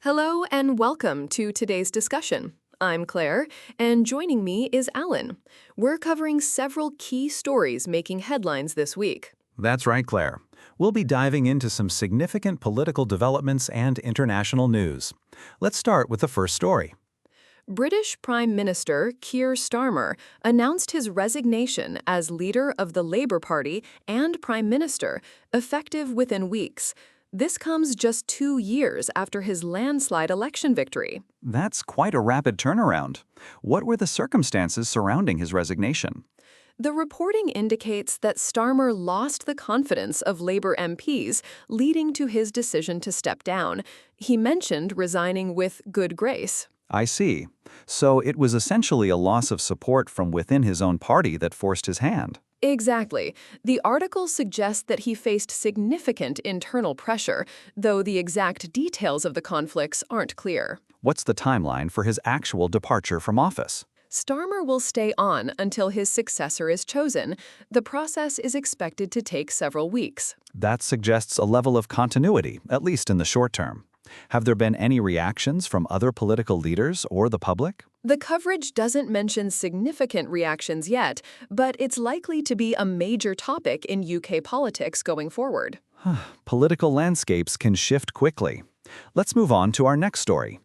Hello and welcome to today's discussion. I'm Claire, and joining me is Alan. We're covering several key stories making headlines this week. That's right, Claire. We'll be diving into some significant political developments and international news. Let's start with the first story. British Prime Minister Keir Starmer announced his resignation as leader of the Labour Party and Prime Minister, effective within weeks. This comes just 2 years after his landslide election victory. That's quite a rapid turnaround. What were the circumstances surrounding his resignation? The reporting indicates that Starmer lost the confidence of Labour MPs, leading to his decision to step down. He mentioned resigning with good grace. I see. So it was essentially a loss of support from within his own party that forced his hand. Exactly. The article suggests that he faced significant internal pressure, though the exact details of the conflicts aren't clear. What's the timeline for his actual departure from office? Starmer will stay on until his successor is chosen. The process is expected to take several weeks. That suggests a level of continuity, at least in the short term. Have there been any reactions from other political leaders or the public? The coverage doesn't mention significant reactions yet, but it's likely to be a major topic in UK politics going forward. Political landscapes can shift quickly. Let's move on to our next story.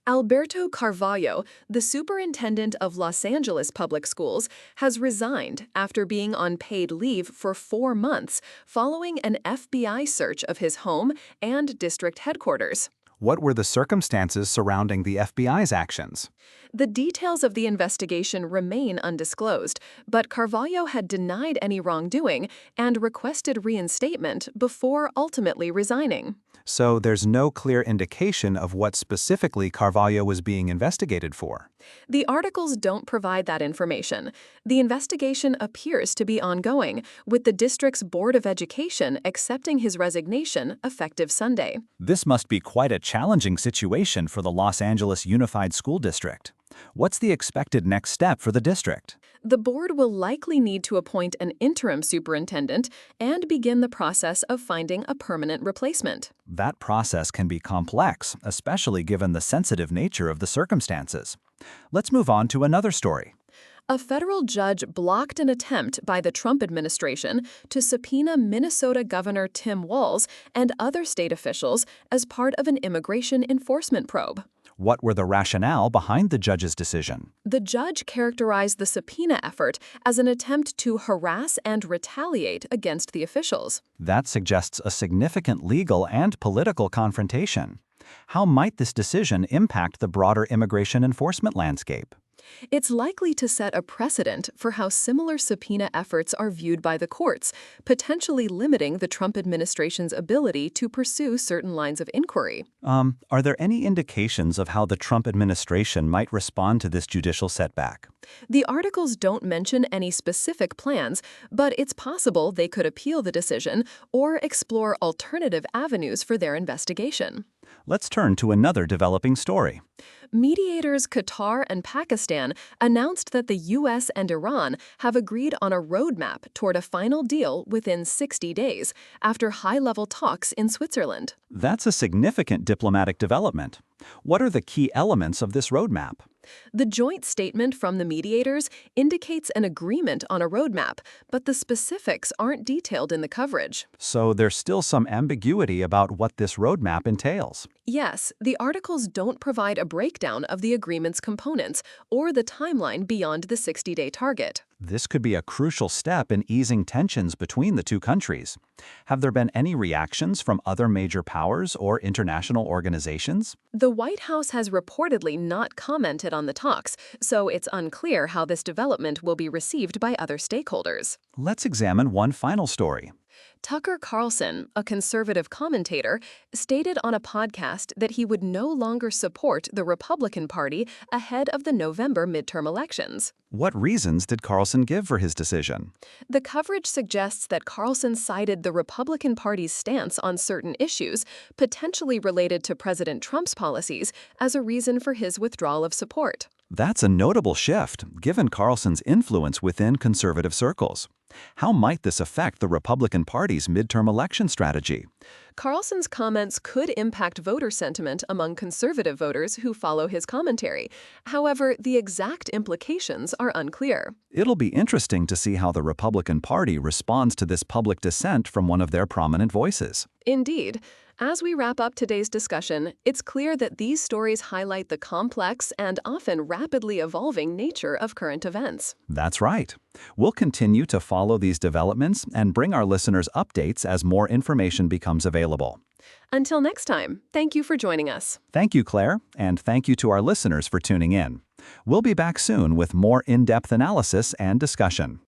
Alberto Carvalho, the superintendent of Los Angeles Public Schools, has resigned after being on paid leave for 4 months following an FBI search of his home and district headquarters. What were the circumstances surrounding the FBI's actions? The details of the investigation remain undisclosed, but Carvalho had denied any wrongdoing and requested reinstatement before ultimately resigning. So there's no clear indication of what specifically Carvalho was being investigated for. The articles don't provide that information. The investigation appears to be ongoing, with the district's Board of Education accepting his resignation effective Sunday. This must be quite a challenging situation for the Los Angeles Unified School District. What's the expected next step for the district? The board will likely need to appoint an interim superintendent and begin the process of finding a permanent replacement. That process can be complex, especially given the sensitive nature of the circumstances. Let's move on to another story. A federal judge blocked an attempt by the Trump administration to subpoena Minnesota Governor Tim Walz and other state officials as part of an immigration enforcement probe. What were the rationale behind the judge's decision? The judge characterized the subpoena effort as an attempt to harass and retaliate against the officials. That suggests a significant legal and political confrontation. How might this decision impact the broader immigration enforcement landscape? It's likely to set a precedent for how similar subpoena efforts are viewed by the courts, potentially limiting the Trump administration's ability to pursue certain lines of inquiry. Are there any indications of how the Trump administration might respond to this judicial setback? The articles don't mention any specific plans, but it's possible they could appeal the decision or explore alternative avenues for their investigation. Let's turn to another developing story. Mediators Qatar and Pakistan announced that the U.S. and Iran have agreed on a roadmap toward a final deal within 60 days, after high-level talks in Switzerland. That's a significant diplomatic development. What are the key elements of this roadmap? The joint statement from the mediators indicates an agreement on a roadmap, but the specifics aren't detailed in the coverage. So there's still some ambiguity about what this roadmap entails. Yes, the articles don't provide a breakdown of the agreement's components or the timeline beyond the 60-day target. This could be a crucial step in easing tensions between the two countries. Have there been any reactions from other major powers or international organizations? The White House has reportedly not commented on the talks, so it's unclear how this development will be received by other stakeholders. Let's examine one final story. Tucker Carlson, a conservative commentator, stated on a podcast that he would no longer support the Republican Party ahead of the November midterm elections. What reasons did Carlson give for his decision? The coverage suggests that Carlson cited the Republican Party's stance on certain issues, potentially related to President Trump's policies, as a reason for his withdrawal of support. That's a notable shift, given Carlson's influence within conservative circles. How might this affect the Republican Party's midterm election strategy? Carlson's comments could impact voter sentiment among conservative voters who follow his commentary. However, the exact implications are unclear. It'll be interesting to see how the Republican Party responds to this public dissent from one of their prominent voices. Indeed. As we wrap up today's discussion, it's clear that these stories highlight the complex and often rapidly evolving nature of current events. That's right. We'll continue to follow these developments and bring our listeners updates as more information becomes available. Until next time, thank you for joining us. Thank you, Claire, and thank you to our listeners for tuning in. We'll be back soon with more in-depth analysis and discussion.